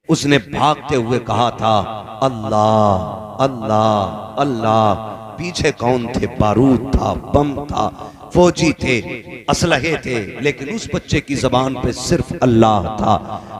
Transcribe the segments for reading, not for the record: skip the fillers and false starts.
उसने भागते हुए कहा था अल्लाह अल्लाह अल्लाह। पीछे कौन थे? बारूद था, बम था, फौजी थे, असलहे थे, लेकिन उस बच्चे की जबान पे सिर्फ अल्लाह था।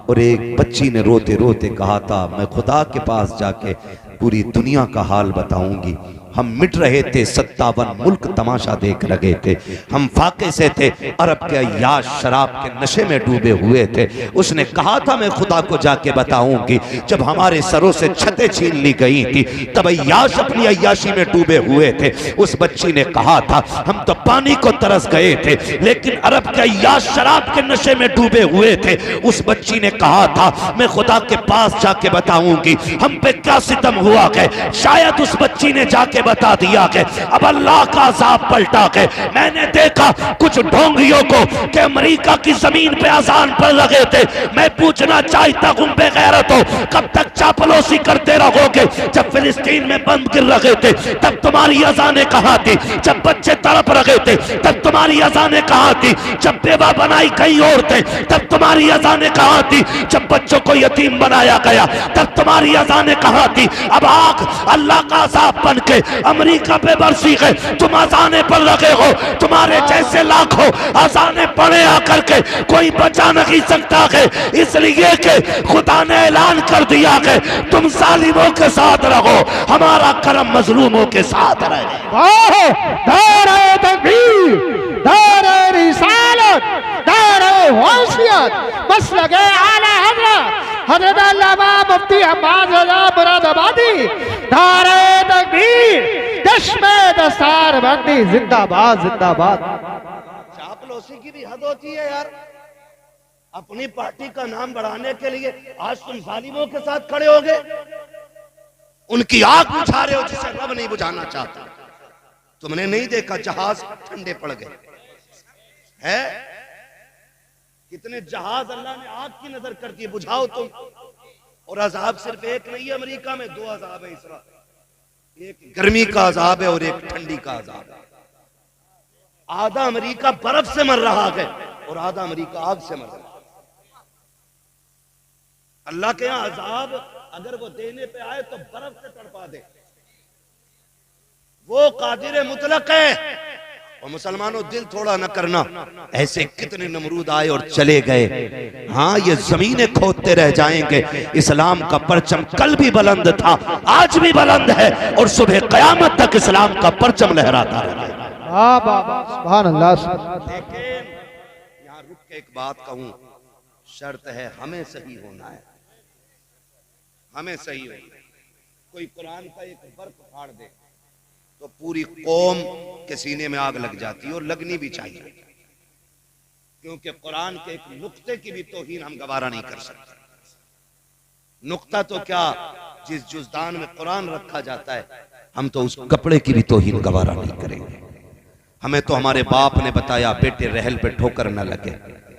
और एक बच्ची ने रोते रोते कहा था मैं खुदा के पास जाके पूरी दुनिया का हाल बताऊंगी। हम मिट रहे थे, 57 मुल्क तमाशा देख रहे थे, हम फाके से थे, अरब के अय्याश शराब के नशे में डूबे हुए थे। उसने कहा था मैं खुदा को जाके बताऊंगी। जब हमारे सरों से छतें छीन ली गई थी तब अय्याश अपनी अय्याशी में डूबे हुए थे। उस बच्ची ने कहा था हम तो पानी को तरस गए थे, लेकिन अरब के अय्याश शराब के नशे में डूबे हुए थे। उस बच्ची ने कहा था मैं खुदा के पास जाके बताऊंगी हम पे क्या सितम हुआ है। शायद उस बच्ची ने जाके बता दिया कि अब अल्लाह का अज़ाब पलटा के मैंने देखा कुछ ढोंगियों को कि अमेरिका की जमीन पे अजान पर लगे थे। मैं पूछना चाहता हूं बेगैरत हो कब तक चापलूसी करते रहोगे? जब फिलिस्तीन में बंद गिर रहे थे तब तुम्हारी अजानें कहां थी? जब बच्चे तड़प रहे थे तब तुम्हारी अजानें कहां थी? जब बेवा बनाई कहीं और थे तब तुम्हारी अजानें कहां थी? जब बच्चों को यतीम बनाया गया तब तुम्हारी अजानें कहां थी? अब आग अल्लाह का अज़ाब बन के अमेरिका पे बरसी है, तुम अजाने पर लगे हो। तुम्हारे जैसे लाखों अजाने पड़े आकर के कोई बचा नहीं सकता है, इसलिए कि खुदा ने ऐलान कर दिया है तुम जालिमों के साथ रहो, हमारा करम मजलूमों के साथ रहे। नारे तकबीर, नारे रिसालत, नारे वसीयत, बस लगे आला हज़रत हज़रत अल्लामा मुफ्ती अब्बास रज़ा मुरादाबादी। नारे तकबीर, चश्मे दस्तार बंदी जिंदाबाद जिंदाबाद। चापलूसी की भी हद होती है यार। अपनी पार्टी का नाम बढ़ाने के लिए आज तुम जालिमों के साथ खड़े हो गए, उनकी आग बुझा रहे हो जिसे रब नहीं बुझाना चाहता। तुमने नहीं देखा जहाज ठंडे पड़ गए है? कितने जहाज अल्लाह ने आग की नजर कर दी, बुझाओ तुम। और अजाब सिर्फ एक नहीं है अमेरिका में, दो अजाब है इस वक्त, एक गर्मी का अजाब है और एक ठंडी का अजाब है। आधा अमेरिका बर्फ से मर रहा है और आधा अमेरिका आग से मर रहा है। अल्लाह के यहां अजाब अगर वो देने पे आए तो बर्फ से तड़पा दे, वो कादिर मुतलक है। और मुसलमानों दिल थोड़ा न करना, ऐसे कितने नमरूद आए और चले गए। हाँ ये जमीनें खोदते रह जाएंगे। इस्लाम का परचम कल भी बुलंद था, आज भी बुलंद है और सुबह कयामत तक इस्लाम का परचम लहराता रहेगा। सुभान अल्लाह। लेकिन यहाँ रुक के एक बात कहूं, शर्त है हमें सही होना है, हमें सही होना है। कोई कुरान का एक बर्फ फाड़ दे तो पूरी कौम के सीने में आग लग जाती है और लगनी भी चाहिए, क्योंकि कुरान के एक नुक्ते की भी तौहीन हम गवारा नहीं कर सकते। नुक्ता तो क्या, जिस जुज़दान में कुरान रखा जाता है हम तो उस कपड़े की भी तौहीन गवारा नहीं करेंगे। हमें तो हमारे बाप ने बताया बेटे रहल पे ठोकर न लगे,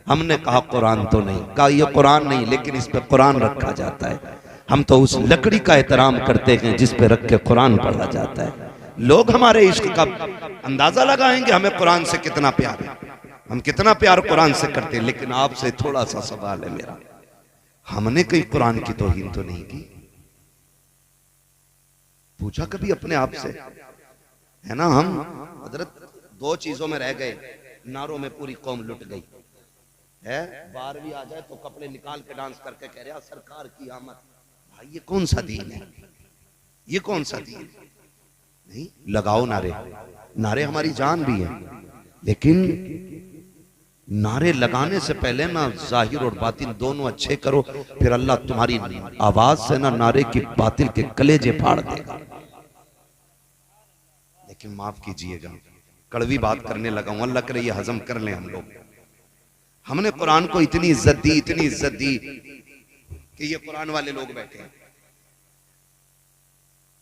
हमने कहा कुरान तो नहीं, कहा ये कुरान नहीं लेकिन इस पे कुरान रखा जाता है। हम तो उस लकड़ी का एहतराम करते हैं जिस पे रख के कुरान पढ़ा जाता है। लोग हमारे इश्क का अंदाजा लगाएंगे हमें कुरान से कितना प्यार है, हम कितना प्यार कुरान से करते हैं। लेकिन आपसे थोड़ा सा सवाल है मेरा, हमने कहीं कुरान की तौहीन तो नहीं की? पूछा कभी अपने आप से? है ना, हम हजरत दो चीजों में रह गए, नारों में पूरी कौम लुट गई है। बाहर भी आ जाए तो कपड़े निकाल के डांस करके कह रहे सरकार की आमद। भाई ये कौन सा दीन है, ये कौन सा दीन है? नहीं, लगाओ नारे, नारे हमारी जान भी है, लेकिन नारे लगाने से पहले ना जाहिर और बातिन दोनों अच्छे करो, फिर अल्लाह तुम्हारी आवाज से ना नारे की बातिल के कलेजे फाड़ देगा। लेकिन माफ कीजिएगा कड़वी बात करने लगा हूं, अल्लाह करे ये हजम कर लें हम लोग। हमने कुरान को इतनी इज्जत दी, इतनी इज्जत दी कि ये कुरान वाले लोग बैठे हैं।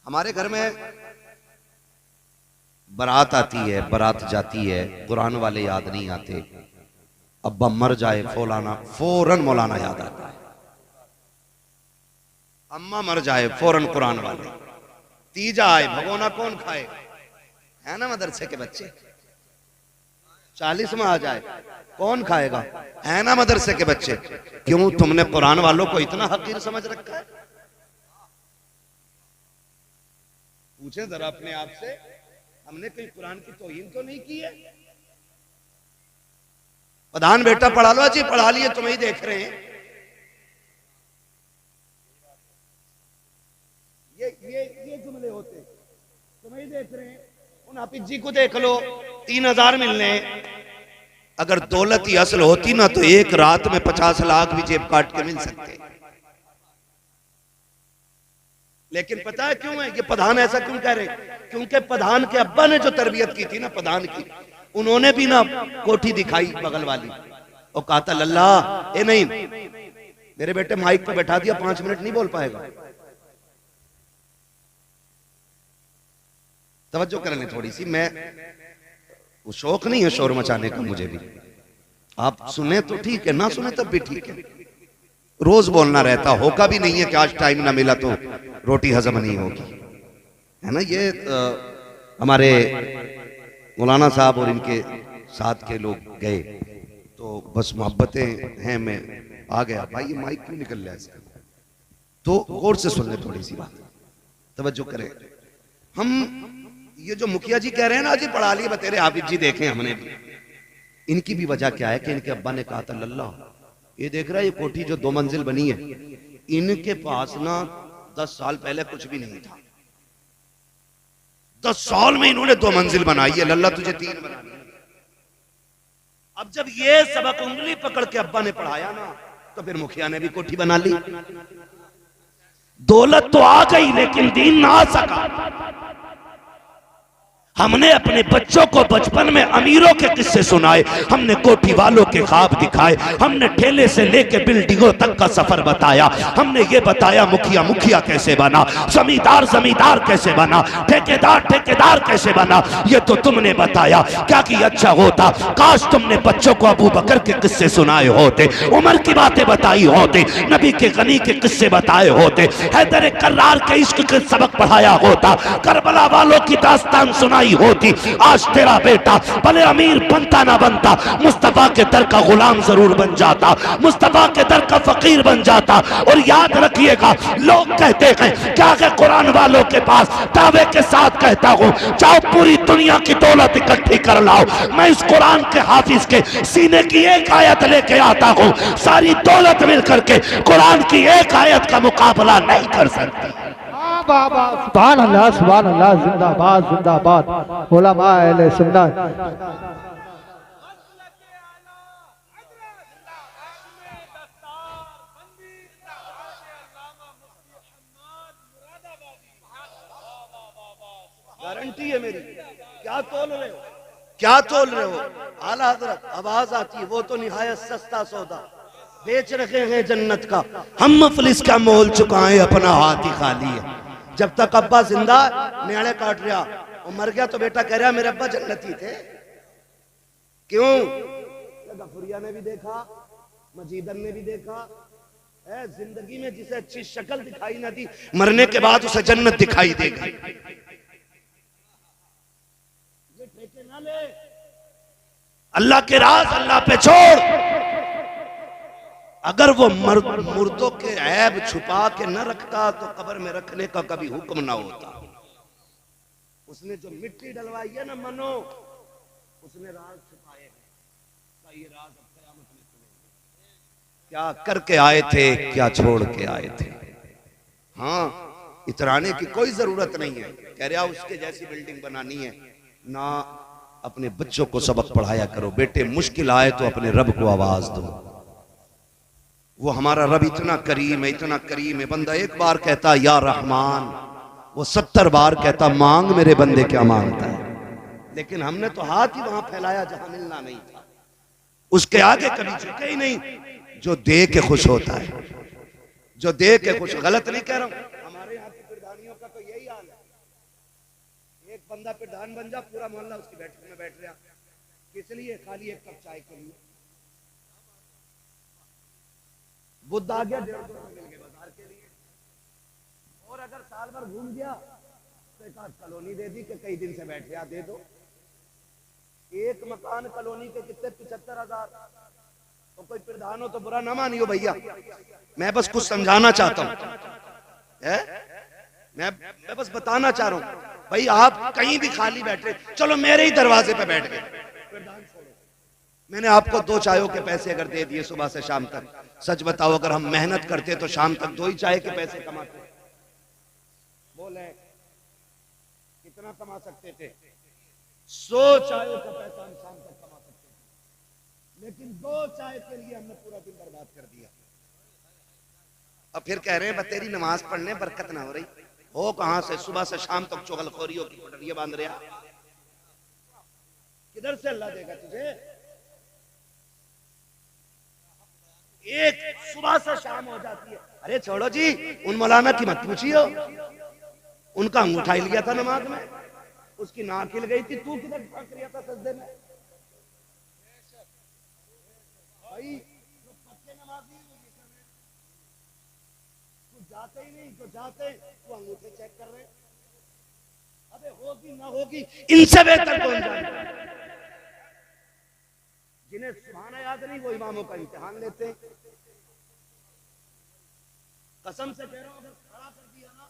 हमारे घर में बारात आती है, बारात जाती है, कुरान वाले याद नहीं आते। अब्बा मर जाए फौरन मौलाना याद आता है, अम्मा मर जाए फौरन कुरान वाले, तीजा आए भगोना कौन खाए, है ना मदरसे के बच्चे। 40 में आ जाए, कौन खाएगा? है ना मदरसे के बच्चे? क्यों तुमने कुरान वालों को इतना हकीर समझ रखा है? पूछे जरा अपने आप से, हमने कोई कुरान की तौहीन तो नहीं की है? प्रधान बेटा पढ़ा लो जी, पढ़ा लिए, तुम्हें ही देख रहे हैं। ये जुमले होते, तुम्हें ही देख रहे हैं। उन हाफिज जी को देख लो, 3000 मिलने। अगर दौलत ही असल होती ना तो एक रात में 50 लाख भी जेब काट के मिल सकते। लेकिन पता है क्यों है ये प्रधान ऐसा क्यों कह रहे? क्योंकि प्रधान के अब्बा ने जो तरबियत की थी ना प्रधान की, उन्होंने भी ना कोठी दिखाई बगल वाली और कहा था लल्ला ए नहीं, मेरे बेटे माइक पे बैठा दिया, 5 मिनट नहीं बोल पाएगा। तवज्जो कर लें थोड़ी सी, मैं वो शौक नहीं है शोर मचाने का मुझे भी। आप सुने तो ठीक है, ना सुने तब भी ठीक है। रोज बोलना रहता, होगा भी नहीं है कि आज टाइम ना मिला तो रोटी हजम नहीं होगी, है ना। ये हमारे मौलाना साहब और इनके साथ के लोग गए तो बस मोहब्बतें हैं, मैं आ गया। भाई ये माइक क्यों निकल रहा है इसका? तो गौर से सुन ले थोड़ी सी बात, तवज्जो करें। हम ये जो मुखिया जी कह रहे हैं ना जी पढ़ा लिए बतेरे हाफिज जी देखे हमने भी, इनकी भी वजह क्या है कि इनके अब्बा ने कहा था लल्ला ये देख रहा है ये कोठी जो 2 मंजिल बनी है, इनके पास ना 10 साल पहले कुछ भी नहीं था। 10 साल में इन्होंने 2 मंजिल बनाई है, लल्ला तुझे 3 बनानी है। अब जब ये सबक उंगली पकड़ के अब्बा ने पढ़ाया ना तो फिर मुखिया ने भी कोठी बना ली। दौलत तो आ गई लेकिन दीन ना आ सका। हमने अपने बच्चों को बचपन में अमीरों के किस्से सुनाए, हमने कोठी वालों के ख्वाब दिखाए, हमने ठेले से लेके बिल्डिंगों तक का सफर बताया। हमने ये बताया मुखिया मुखिया कैसे बना, जमींदार जमींदार कैसे बना, ठेकेदार ठेकेदार कैसे बना, ये तो तुमने बताया। क्या कि अच्छा होता काश तुमने बच्चों को अबू बकर के किस्से सुनाए होते, उमर की बातें बताई होते, नबी के गनी के किस्से बताए होते, हैदर कर्रार के इश्क के सबक पढ़ाया होता, करबला वालों की दास्तान सुनाई होती। आज तेरा बेटा भले अमीर बनता ना बनता, मुस्तफा के दर का गुलाम जरूर बन जाता, मुस्तफा के दर का फकीर बन जाता। और याद रखिएगा लोग कहते हैं क्या कि कुरान वालों के पास दावे के साथ कहता हूं जाओ पूरी दुनिया की दौलत इकट्ठी कर लाओ, मैं इस कुरान के हाफिज के सीने की एक आयत लेके आता हूं, सारी दौलत मिलकर के कुरान की एक आयत का मुकाबला नहीं कर सकती। सुभान अल्लाह, जिंदाबाद जिंदाबाद उलमा अहले सुन्नत। गारंटी है मेरी। क्या तोल रहे हो, क्या तोल रहे हो? आला हजरत आवाज आती है वो तो निहायत सस्ता सौदा बेच रखे हैं जन्नत का, हम मुफलिस का मोल चुकाएं अपना हाथ ही खाली है। जब तक अब्बा जिंदा न्याणे काट रहा, और मर गया तो बेटा कह रहा मेरे अब्बा जन्नती थे। क्यों? गफुरिया ने भी देखा, मजीदन ने भी देखा है, जिंदगी में जिसे अच्छी शक्ल दिखाई ना दी, मरने के बाद उसे जन्नत दिखाई देगी। ये ठेके ना ले, अल्लाह के राज अल्लाह पे छोड़। अगर वो मुर्दों के ऐब छुपा के न रखता तो कब्र में रखने का कभी हुक्म ना होता। उसने जो मिट्टी डलवाई है ना मनो, उसने राज छुपाए हैं। ये राज अब क़यामत में खुलेगा। क्या करके आए थे, क्या छोड़ के आए थे। हाँ, इतराने की कोई जरूरत नहीं है। कह रहा उसके जैसी बिल्डिंग बनानी है ना, अपने बच्चों को सबक पढ़ाया करो। बेटे मुश्किल आए तो अपने रब को आवाज दो। वो हमारा रब इतना करीम है, इतना करीम है। बंदा एक बार कहता या रहमान, वो 70 बार कहता मांग मेरे बंदे क्या मांगता है। लेकिन हमने तो हाथ ही वहां फैलाया जहां मिलना नहीं था, उसके आगे कभी झुके ही नहीं। जो दे के खुश होता है, जो दे के खुश, गलत नहीं कह रहा हूं, हमारे यहाँ की प्रधानियों का तो यही हाल है। एक बंदा प्रधान बन जा, पूरा मोहल्ला उसकी बैठक में बैठ रहा, किस लिए? खाली एक कप चाय के लिए। बुद्ध आ गया, 150 मिल गए बाजार के लिए। और अगर साल भर घूम गया तो एक आध कॉलोनी दे दी कि कई दिन से बैठ गया, दे दो। एक मकान कॉलोनी के कितने 75,000। तो कोई प्रधान हो तो बुरा ना मानियो भैया, मैं बस कुछ समझाना चाहता हूँ। मैं बस बताना चाह रहा हूँ भाई, आप कहीं भी खाली बैठे, चलो मेरे ही दरवाजे पे बैठ गए, प्रधान छोड़ो, मैंने आपको 2 चायों के पैसे अगर दे दिए सुबह से शाम तक, सच बताओ अगर हम मेहनत करते तो शाम तक 2 ही चाय के पैसे कमाते। बोले कितना कमा सकते थे? 100 चायों का पैसा हम शाम तक कमा सकते थे, लेकिन 2 चाय के लिए हमने पूरा दिन बर्बाद कर दिया। अब फिर कह रहे हैं तेरी नमाज पढ़ने बरकत ना हो रही, हो कहां से? सुबह से शाम तक चुगलखोरियों की पटरियां बांध रहे, किधर से अल्लाह देगा तुझे? एक सुबह से शाम हो जाती है। अरे छोड़ो जी, उन मौलाना की मत पूछियो, उनका अंगूठा हिल गया था नमाज में, उसकी नाक हिल गई थी, तू किधर भाग रहा था सजदे में? भाई जो पक्के नमाजी तू जाते ही नहीं, तो जाते तू अंगूठे चेक कर रहे, अबे होगी ना होगी, इनसे बेहतर कौन जानता है? जिन्हें सुभाना याद नहीं वो इमामों का इम्तिहान लेते हैं। कसम से कह रहा हूं, अगर खड़ा कर दिया ना,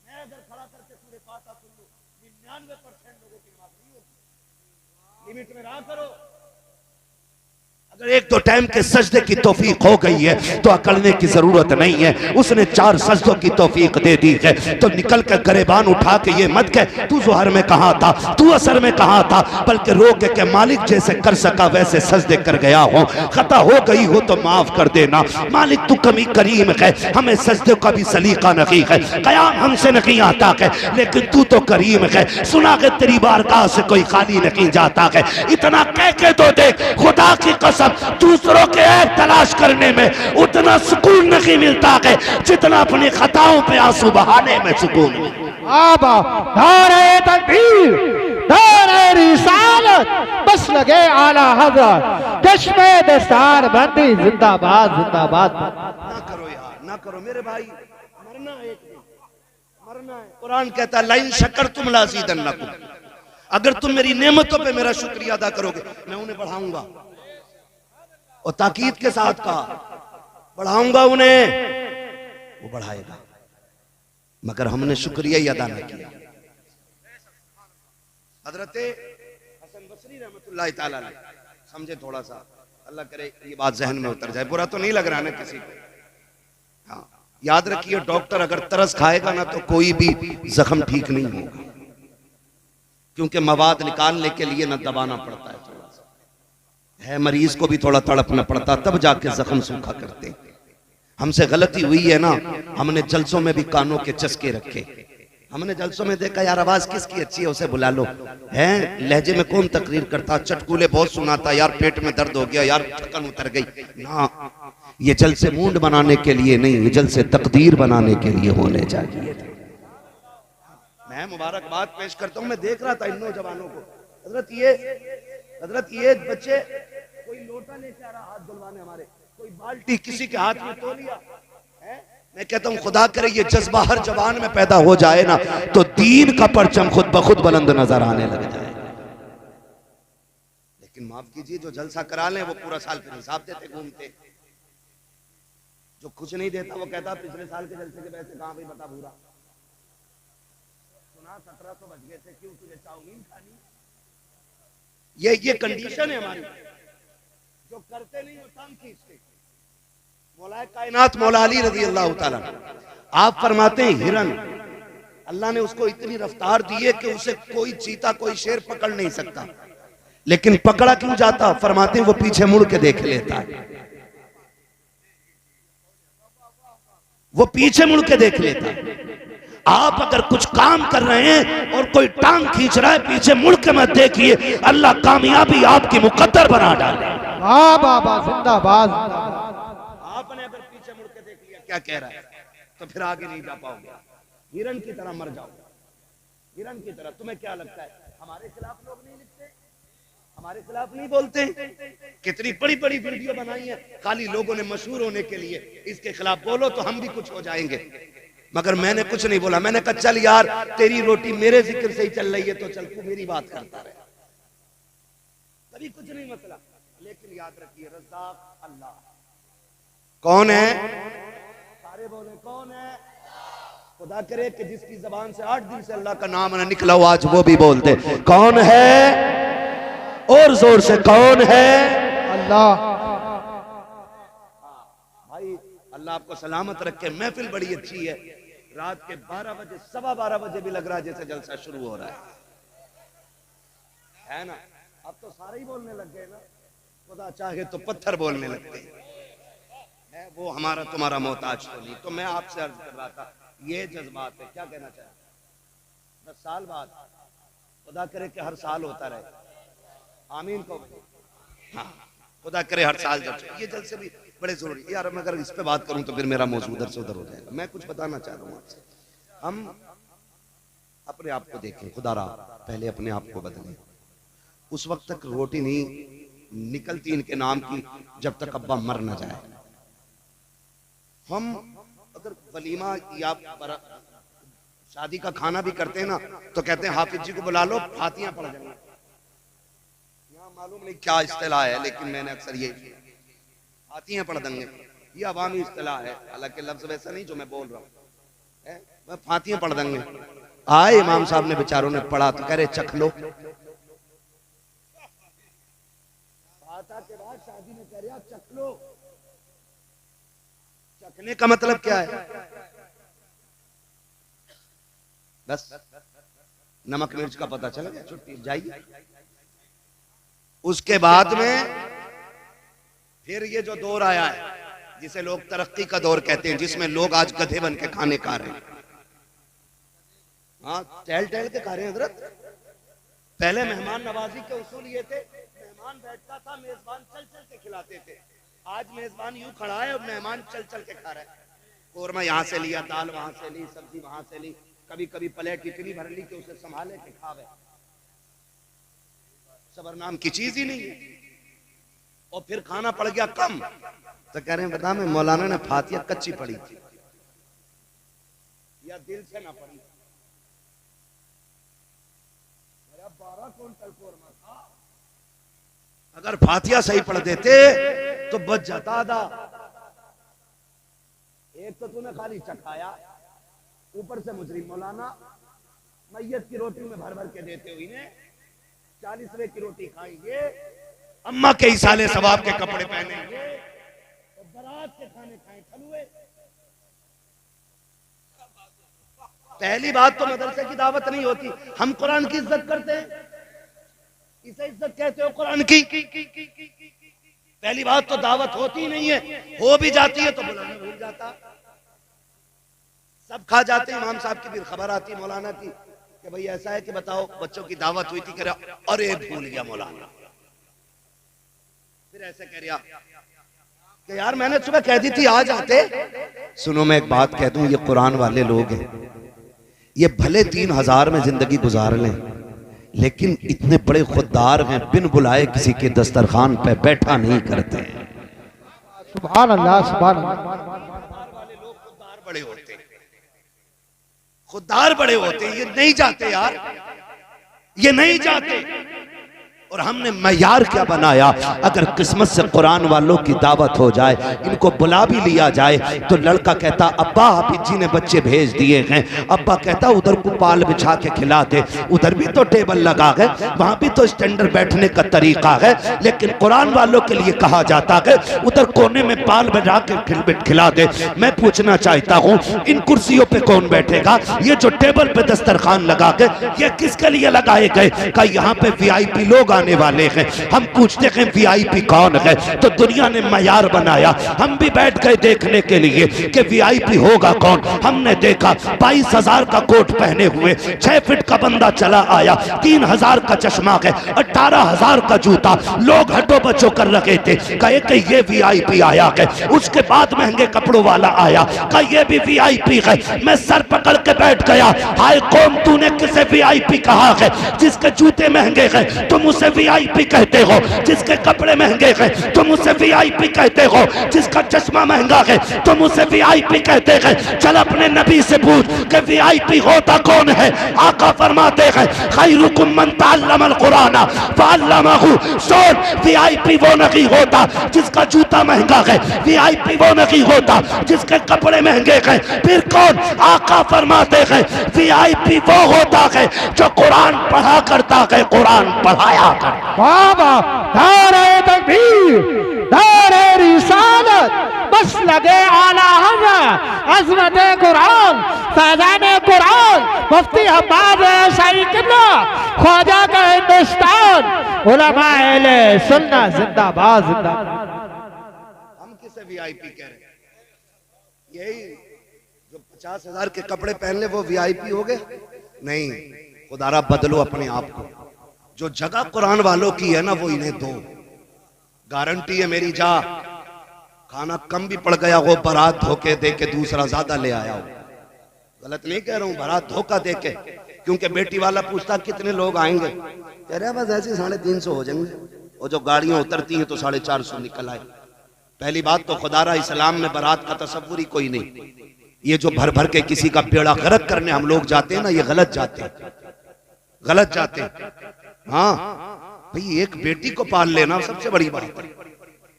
मैं अगर खड़ा करके सूरह फातिहा सुन लूं, 99% लोगों की नमाज नहीं होती। लिमिट में रहा करो। अगर 1-2 टाइम के सजदे की तौफीक हो गई है तो अकड़ने की जरूरत नहीं है, उसने 4 सजदों की तौफीक दे दी है, तो निकल कर गरेबान उठा के ये मत कह तू ज़ोहर में कहा था, तू असर में कहा था, बल्कि रो के मालिक जैसे कर सका वैसे सजदे कर गया हो, खता हो गई हो तो माफ कर देना मालिक, तू कमी करीम है, हमें सजदे का भी सलीका नहीं है, कयाम हमसे नहीं आता है, लेकिन तू तो करीम है, सुना के तेरी बारगाह से कोई खाली नहीं जाता है। इतना कह के तो देख, खुदा की कसम दूसरों के ऐब तलाश करने में उतना सुकून नहीं मिलता है जितना अपनी खताओं पे आंसू बहाने में सुकून मिलता। आबा नारे तकबीर, नारे रिसालत, बस लगे आला हज़रत, चश्मे दस्तार बंदी जिंदाबाद जिंदाबाद। ना करो यार, ना करो मेरे भाई, मरना एक दिन, मरना है। कुरान कहता है लाइन शकरतुम लाज़ीदन्नकुम, अगर तुम मेरी नेमतों पे मेरा शुक्रिया अदा करोगे मैं उन्हें बढ़ाऊंगा, और ताकीद के साथ कहा बढ़ाऊंगा उन्हें, वो बढ़ाएगा, मगर हमने शुक्रिया ही अदा न किया। हजरत हसन बसरी रहमतुल्लाह ताला अलैह, समझे थोड़ा सा, अल्लाह करे ये बात जहन में उतर जाए, बुरा तो नहीं लग रहा ना किसी को। हाँ याद रखिए, डॉक्टर अगर तरस खाएगा ना तो कोई भी जख्म ठीक नहीं होगा, क्योंकि मवाद निकालने के लिए ना दबाना पड़ता है, थोड़ा सा है, मरीज को भी थोड़ा तड़पना पड़ता, तब जाके जख्म सूखा करते। हमसे गलती हुई है ना, हमने जलसों में भी कानों के चस्के रखे, हमने जलसों में देखा यार आवाज किसकी अच्छी है उसे बुला लो, है लहजे में कौन तकरीर करता, चटकूले बहुत सुनाता, यार पेट में दर्द हो गया, यार थकन उतर गई ना, ये जलसे मूड बनाने के लिए नहीं, ये जलसे तकदीर बनाने के लिए होने चाहिए। मैं मुबारकबाद पेश करता हूँ, मैं देख रहा था इन नौजवानों को, हजरत ये बच्चे कोई लोटा लेके आ रहा हाथ धुलवाने, हमारे कोई बाल्टी किसी के हाथ में तौलिया है। मैं कहता हूँ खुदा करे ये जज्बा हर जवान में पैदा हो जाए ना, तो दीन का परचम खुद ब खुद बुलंद नजर आने लग जाए। लेकिन माफ कीजिए, जो जलसा करा ले वो पूरा साल फिर हिसाब देते घूमते, जो कुछ नहीं देता वो कहता पिछले साल के जलसे के पैसे कहाँ भाई बता पूरा, सुना 1700 बच गए थे, क्यों तुझे चाउमीन खानी? ये कंडीशन है हमारी, जो करते नहीं वो टांग खींचते। मौला कायनात मौला अली रजी अल्लाह ताला आप फरमाते हैं, हिरन अल्लाह ने उसको इतनी रफ्तार दी है कि उसे कोई चीता कोई शेर पकड़ नहीं सकता, लेकिन पकड़ा क्यों जाता? फरमाते हैं वो पीछे मुड़ के देख लेता है, वो पीछे मुड़ के देख लेता है। आप अगर कुछ काम कर रहे हैं और कोई टांग खींच रहा है, पीछे मुड़ के मत देखिए, अल्लाह कामयाबी आपकी मुकद्दर बना डाले। बाबा जिंदाबाद। आपने अगर पीछे मुड़ के देख लिया क्या कह रहा है, तो फिर आगे नहीं जा पाओगे, हिरन की तरह मर जाओगे, हिरन की तरह। तुम्हें क्या लगता है हमारे खिलाफ लोग नहीं लिखते, हमारे खिलाफ नहीं बोलते? कितनी बड़ी बड़ी वीडियो बनाई है खाली लोगों ने मशहूर होने के लिए, इसके खिलाफ बोलो तो हम भी कुछ हो जाएंगे, मगर मैंने कुछ नहीं बोला। मैंने कहा चल यार तेरी रोटी मेरे जिक्र से ही चल रही है तो चल तू मेरी बात करता रहे, कभी कुछ नहीं मसला, लेकिन याद रखिए रज़्ज़ाक़ अल्लाह। कौन है? सारे बोले कौन है? खुदा करे कि जिसकी जबान से 8 दिन से अल्लाह का नाम न निकला हो, आज वो भी बोलते कौन है, और जोर से कौन है? अल्लाह। भाई अल्लाह आपको सलामत रखे। महफिल बड़ी अच्छी है, रात के 12 बजे 12:15 बजे भी लग रहा है जैसे जलसा शुरू हो रहा है ना। अब तो सारे ही बोलने लग गए ना, खुदा चाहे तो पत्थर बोलने लगते हैं। वो हमारा तुम्हारा मोहताज तो नहीं। तो मैं आपसे अर्ज कर रहा था, ये जज्बात है, क्या कहना चाहे 10 साल बाद, खुदा करे कि हर साल होता रहे, आमीन को। हाँ, खुदा करे हर साल जब ये जलसे भी बड़े जरूरी यार। मैं अगर इस पे बात करूं तो फिर मेरा मौजूद उधर से उधर हो जाएगा। मैं कुछ बताना चाह रहा हूं आपसे, हम अपने आप को देखें, खुदा रा पहले अपने आप को बदलें। उस वक्त तक रोटी नहीं निकलती इनके नाम की जब तक अब्बा मर ना जाए। हम अगर वलीमा या शादी का खाना भी करते हैं ना तो कहते हैं हाफिज जी को बुला लो, फातियां पढ़ जाएंगे। यहाँ मालूम नहीं क्या इस्तिलाह है, लेकिन मैंने अक्सर ये फातियां पढ़ देंगे, ये अवामी इस्तिलाह है, हालांकि लफ्ज वैसा नहीं जो मैं बोल रहा हूँ। फातियां पढ़ देंगे। आए इमाम साहब ने बेचारों ने पढ़ा तो कह रहे चख लो। के बाद शादी में कह रहे चख लो। चखने का मतलब क्या है? बस नमक मिर्च का पता चल गया, छुट्टी जाइए। उसके बाद में फिर ये जो दौर आया है जिसे लोग तरक्की का दौर कहते हैं, जिसमें लोग आज गधे बन के खाने खा रहे हैं। हाँ, टहल टहल के खा रहे हैं हजरत। पहले मेहमान नवाजी के उसूल ये थे, मेहमान बैठता था, मेजबान चल चल के खिलाते थे। आज मेजबान यूं खड़ा है और मेहमान चल चल के खा रहा है। कोरमा यहाँ से लिया, दाल वहां से ली, सब्जी वहां से ली, कभी कभी प्लेट इतनी भर ली कि उसे संभाले के खावे। सबर नाम की चीज ही नहीं है। और फिर खाना पड़ गया कम तो कह रहे हैं बता मैं मौलाना ने फातिया कच्ची पड़ी थी या दिल से ना पड़ी। 12 क्विंटल कोरमा था, अगर फातिया सही पढ़ देते तो बच जाता आधा। एक तो तूने खाली चखाया, ऊपर से मुजरिम मौलाना मैयत की रोटी में भर भर के देते हो। इन्हें 40वें की रोटी खाएंगे, अम्मा के इसाले सवाब के कपड़े पहनेंगे और बारात के खाने खाए खलुए। पहली बात तो मदरसे की दावत नहीं होती। हम कुरान की इज्जत करते हैं, इसे इज्जत कहते हो कुरान की। पहली बात तो दावत होती नहीं है, हो भी जाती है तो बुलाना भूल जाता। सब खा जाते हैं। इमाम साहब की भी खबर आती मौलाना की कि भाई ऐसा है कि बताओ बच्चों की दावत हुई थी, कह रहा अरे भूल गया मौलाना। फिर ऐसे कह रहा कि यार मैंने सुबह कह दी थी आ जाते। सुनो मैं एक बात कह दूं, ये कुरान वाले लोग हैं, ये भले 3000 में जिंदगी गुजार लें, लेकिन इतने बड़े खुददार हैं, बिन बुलाए किसी के दस्तरखान पे बैठा नहीं करते हैं। सुभान अल्लाह, सुभान अल्लाह। वाले लोग खुददार बड़े होते हैं, खुददार बड़े होते हैं। ये नहीं जाते यार, ये नहीं जाते। और हमने मयार क्या बनाया, अगर किस्मत से कुरान वालों की दावत हो जाए, इनको बुला भी लिया जाए तो लड़का कहता अब्बा हाफिज जी ने बच्चे भेज दिए हैं, अब्बा कहता उधर को पाल बिछा के खिला दे, उधर भी तो टेबल लगा है, वहां भी तो स्टैंडर्ड बैठने का तरीका है। लेकिन कुरान वालों के लिए कहा जाता है उधर कोने में पाल बिछा के खिला दे। मैं पूछना चाहता हूँ इन कुर्सियों पे कौन बैठेगा? ये जो टेबल पे दस्तरखान लगा के ये किसके लिए लगाए गए? का यहाँ पे VIP लोग आने वाले हैं। हम पूछते हैं VIP कौन है, तो दुनिया ने मयार बनाया। हम भी बैठ गए देखने के लिए कि VIP होगा कौन। हमने देखा 22,000 का कोट पहने हुए 6 फीट का बंदा चला आया, 3,000 का चश्मा है, 18,000 का जूता। लोग हटो बचो कर रखे थे, कहे कि ये VIP आया है। उसके बाद महंगे कपड़ों वाला आया, कहा ये भी VIP है। मैं सर पकड़ के बैठ गया, हाय कौन तूने किसे VIP कहा है? जिसके जूते महंगे हैं तुम उसे वीआईपी कहते हो, जिसके कपड़े महंगे हैं तुम उसे वीआईपी कहते हो, जिसका चश्मा महंगा है तुम उसे वीआईपी कहते हैं। चल अपने नबी से पूछ कि वीआईपी होता कौन है। आका फरमाते हैं खैरुकुम मन तअल्लमल कुरान फअल्लमहु। सुन, वीआईपी वो नहीं होता जिसका जूता महंगा है, वीआईपी वो नहीं होता जिसके कपड़े महंगे हैं। फिर कौन? आका फरमाते हैं वीआईपी वो होता है जो कुरान पढ़ा करता है, कुरान पढ़ाया करता। बाबा नारे तकबीर, नारे रिसालत, बस लगे आला हज़रत अज़मत कुरान, फैज़ान कुरान, मुफ्ती हम्माद शाही किबला, ख्वाजा का हिंदुस्तान, उलमा अहले सुन्नत जिंदाबाद जिंदाबाद। हम किसे वीआईपी कह रहे हैं? यही जो 50,000 के कपड़े पहन ले वो वीआईपी हो गए? नहीं, खुदारा बदलो अपने आप को। जो जगह कुरान वालों की है ना वो इन्हें दो। गारंटी है मेरी, जा खाना कम भी पड़ गया हो, बारात धोखे दे के दूसरा ज्यादा ले आया हो। गलत नहीं कह रहा हूं, बारात धोखा दे के। क्योंकि बेटी वाला पूछता कितने लोग आएंगे, कह रहे बस ऐसे 350 हो जाएंगे, और जो गाड़ियां उतरती हैं तो 450 निकल आए। पहली बात तो खुदारा इस्लाम में बारात का तसव्वुर ही कोई नहीं। ये जो भर भर के किसी का बेड़ा गर्क करने हम लोग जाते हैं ना, ये गलत जाते हैं, गलत जाते हैं। हाँ भाई, एक बेटी को पाल लेना सबसे बड़ी बात है,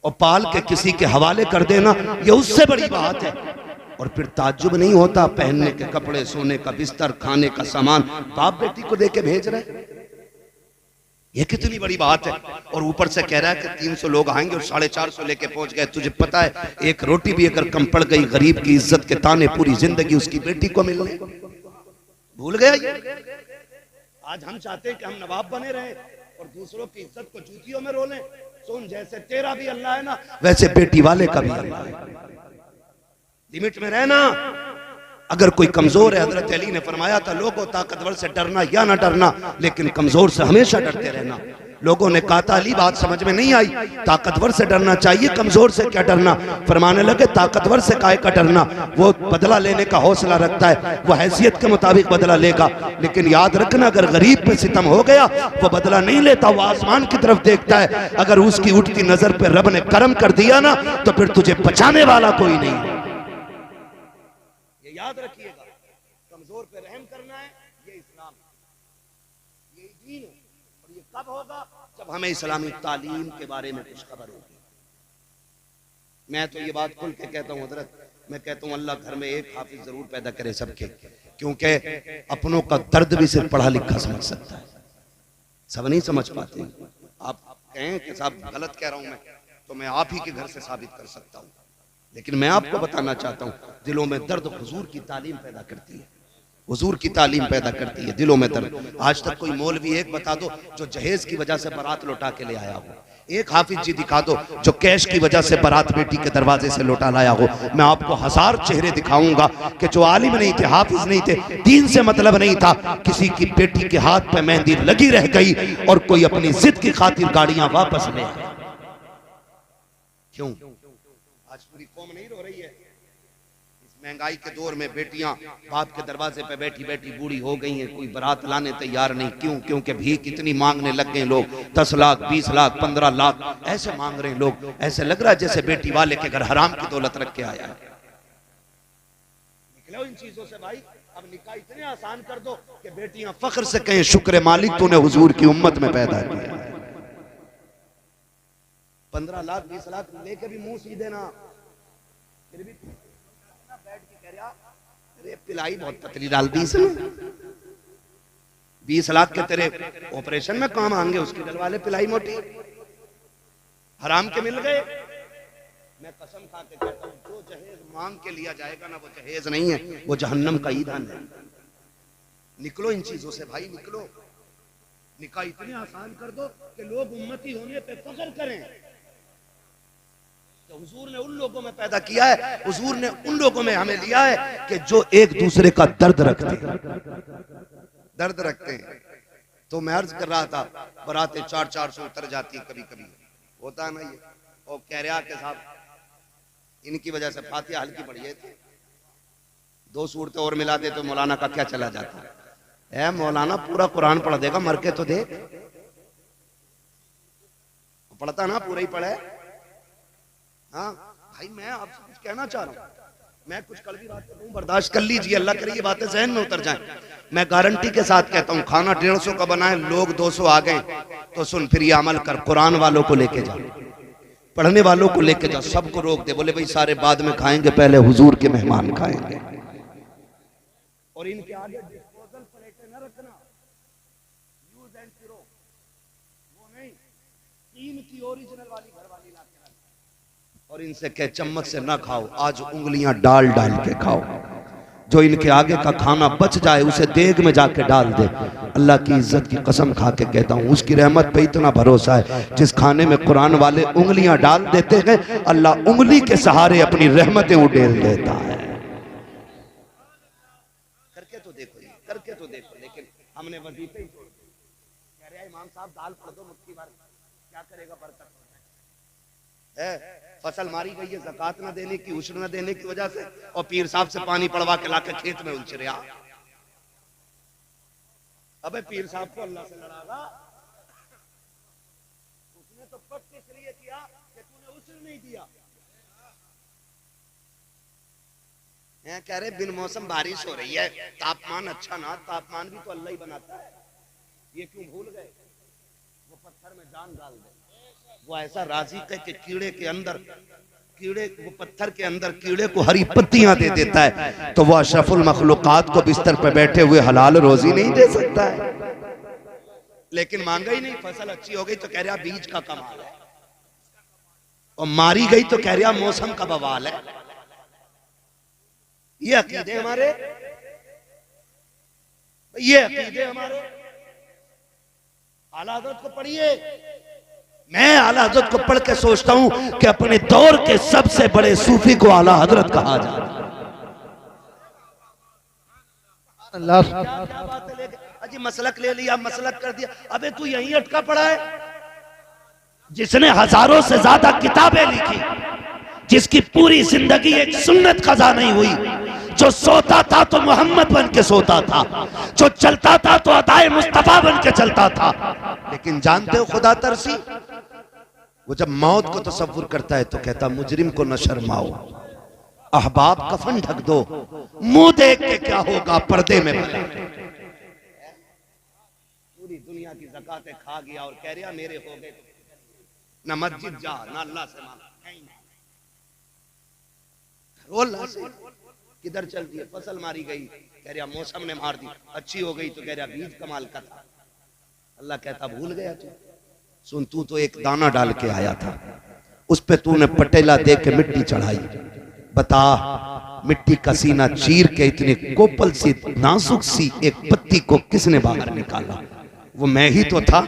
और पाल के किसी के हवाले कर देना ये उससे बड़ी बात है। और फिर ताज्जुब नहीं होता, पहनने के कपड़े, सोने का बिस्तर, खाने का सामान बाप बेटी को दे के भेज रहे, ये कितनी बड़ी बात है। और ऊपर से कह रहा है कि 300 लोग आएंगे और 450 लेके पहुंच गए। तुझे पता है एक रोटी भी अगर कम पड़ गई, गरीब की इज्जत के ताने पूरी जिंदगी उसकी बेटी को मिलने। भूल गया ये? आज हम चाहते हैं कि हम नवाब बने रहे और दूसरों की इज्जत को जूतियों में रोलें। सुन, जैसे तेरा भी अल्लाह है ना, वैसे बेटी वाले का भी अल्लाह है। लिमिट में रहना। अगर कोई कमजोर है, हजरत अली ने फरमाया था लोगों ताकतवर से डरना या ना डरना, लेकिन कमजोर से हमेशा डरते रहना। लोगों ने कहा था अली बात समझ में नहीं आई, ताकतवर से डरना चाहिए, कमजोर से क्या डरना। फरमाने लगे ताकतवर से काहे का डरना, वो बदला लेने का हौसला रखता है, वो हैसियत के मुताबिक बदला लेगा। लेकिन याद रखना अगर गरीब पे सितम हो गया वो बदला नहीं लेता, वो आसमान की तरफ देखता है। अगर उसकी उठती नजर पे रब ने करम कर दिया ना तो फिर तुझे बचाने वाला कोई नहीं। याद रखिएगा, कमजोर पे रहम करना है, ये इस्लाम, ये दीन है। और ये कब होगा? जब हमें इस्लामी तालीम के बारे में कुछ खबर होगी। मैं तो ये बात खुल के कहता हूँ हजरत, मैं कहता हूँ अल्लाह घर में एक हाफिज जरूर पैदा करे सबके, क्योंकि अपनों का दर्द भी सिर्फ पढ़ा लिखा समझ सकता है, सब नहीं समझ पाते। आप कहें कि साहब गलत कह रहा हूं मैं, तो मैं आप ही के घर से साबित कर सकता हूँ। लेकिन मैं आपको बताना चाहता हूँ दिलों में दर्द हुजूर की तालीम पैदा करती है, हुजूर की तालीम पैदा करती है दिलों में दर्द। आज तक कोई मौलवी एक बता दो जो जहेज की वजह से बारात लौटा के ले आया हो, एक हाफिज जी दिखा दो जो कैश की वजह से बारात बेटी के दरवाजे से लौटा लाया हो। मैं आपको 1000 चेहरे दिखाऊंगा कि जो आलिम नहीं थे, हाफिज नहीं थे, दीन से मतलब नहीं था, किसी की बेटी के हाथ पे मेहंदी लगी रह गई और कोई अपनी जिद की खातिर गाड़ियां वापस ले आया। क्यों? आज पूरी कौम नहीं रो रही है? इस महंगाई के दौर में बेटियां बाप के दरवाजे पे बैठी बैठी बूढ़ी हो गई हैं, कोई बारात लाने तैयार नहीं। क्यों? क्योंकि भीख इतनी मांगने लग गए लोग, 10 लाख 20 लाख 15 लाख ऐसे मांग रहे हैं लोग। ऐसे लग रहा है जैसे बेटी वाले के घर हराम की दौलत रख के आया है। निकलो इन चीजों से भाई। अब निकाह इतने आसान कर दो कि बेटियां फख्र से कहें शुक्र मालिक तूने हुजूर की उम्मत में पैदा किया। 15 लाख 20 लाख लेके भी मुंह सीधे ना, फिर भी बैठ के कह रहा अरे पिलाई बहुत पतली डाल दी इसने। 20 लाख के तेरे ऑपरेशन में काम आएंगे, उसके दिल वाले पिलाई मोटी हराम के मिल गए। मैं कसम खा के कहता हूं जो जहेज मांग के लिया जाएगा ना वो जहेज नहीं है, वो जहन्नम का ईंधन है। निकलो इन चीजों से भाई, निकलो। निकाह इतने आसान कर दो कि लोग उम्मती होने पे फख्र करें। तो हुजूर ने उन लोगों में पैदा किया है, हुजूर ने उन लोगों में हमें लिया है कि जो एक दूसरे का दर्द रखते हैं। तो मैं अर्ज कर रहा था बरातें 400 उतर जाती कभी कभी, होता है ना ये। और कह रहा कि साहब इनकी वजह से फातिहा हल्की पड़ी है, 2 सूरतें और मिला दे तो मौलाना का क्या चला जाता है। मौलाना पूरा कुरान पढ़ देगा, मर के तो देख। पढ़ता ना, पूरा ही पढ़े। हाँ भाई, मैं आपसे कुछ कहना चाह रहा हूँ, मैं कुछ कड़वी बात कहूँ, बर्दाश्त कर लीजिए, अल्लाह करे ये बातें जहन में उतर जाएं। मैं गारंटी के साथ कहता हूँ, खाना 150 का बनाए, लोग 200 आ गए तो सुन, फिर ये अमल कर, कुरान वालों को लेके जा, पढ़ने वालों को लेके जा, सबको रोक दे, बोले भाई सारे बाद में खाएंगे, पहले हुजूर के मेहमान खाएंगे। और इनके आगे डिस्पोजल प्लेटें न रखना, यूज एंड थ्रो, वो नहीं, कीमती ओरिजिनल वाली घर वाली ला के रखना। और इनसे कह चम्मच से ना खाओ, आज उंगलियां डाल डाल के खाओ। जो इनके आगे का खाना बच जाए उसे देग में जाके डाल दे। अल्लाह की इज्जत की कसम खा के कहता हूँ, उसकी रहमत पे इतना भरोसा है, जिस खाने में कुरान वाले उंगलियां डाल देते हैं, अल्लाह उंगली के सहारे अपनी रहमतें उड़ेल देता है। करके तो देखो, करके तो देखो। लेकिन हमने वजीफे ही छोड़ दिए। कह रहे इमाम साहब दाल पढ़ दो मुट्ठी भर, क्या करेगा बरकत है। फसल मारी गई है ज़कात न देने की, उश्र न देने की वजह से, और पीर साहब से पानी पड़वा के लाके खेत में उलझ रहा। अबे पीर साहब को अल्लाह से लड़ागा, उसने तो पक्के इसलिए किया कि तूने उश्र नहीं दिया। कह रहे बिन मौसम बारिश हो रही है, तापमान अच्छा ना, तापमान भी तो अल्लाह ही बनाता है, ये क्यों भूल गए? वो पत्थर में जान डाल दे, वो ऐसा राज़िक़ है कि कीड़े के अंदर, कीड़े वो पत्थर के अंदर कीड़े को हरी पत्तियां दे देता है, तो वो अशरफुल मखलूकात को बिस्तर पर बैठे हुए हलाल रोजी नहीं दे सकता है। लेकिन मांगा ही नहीं, फसल अच्छी हो गई तो कह रहा बीज का कमाल है, और मारी गई तो कह रहा मौसम का बवाल है। ये अकीदे हमारे, ये अकीदे हमारे। आला हज़रत को पढ़िए, मैं आला हज़रत को पढ़ के सोचता हूं कि अपने दौर के सबसे बड़े सूफी को आला हज़रत कहा जाए। क्या बात है, अजी मसलक ले लिया, मसलक कर दिया, अबे तू यहीं अटका पड़ा है। जिसने हजारों से ज्यादा किताबें लिखी, जिसकी पूरी जिंदगी एक सुन्नत कज़ा नहीं हुई, जो सोता था तो मोहम्मद बन के सोता था, जो चलता था तो अताए मुस्तफा बन के चलता था। लेकिन जानते हो खुदा तरसी, वो जब मौत को तसव्वुर करता है तो कहता मुजरिम को न शर्माओ, अहबाब कफन ढक दो, मुंह देख के क्या होगा पर्दे में भला। पूरी दुनिया की ज़कातें खा गया और कह रहा मेरे हो गए, ना मस्जिद जा, ना अल्लाह से मांग, किधर चल दिए, फसल मारी गई, कह रहा मौसम ने मार दी, अच्छी हो गई तो कह रहा बीज कमाल का था। अल्लाह कहता भूल गया तू, सुन तू तो एक दाना डाल के आया था, उस पे तूने पटेला दे के मिट्टी चढ़ाई, बता मिट्टी का सीना चीर के इतनी कोपल सी नाजुक सी एक पत्ती को किसने बाहर निकाला? वो मैं ही तो था।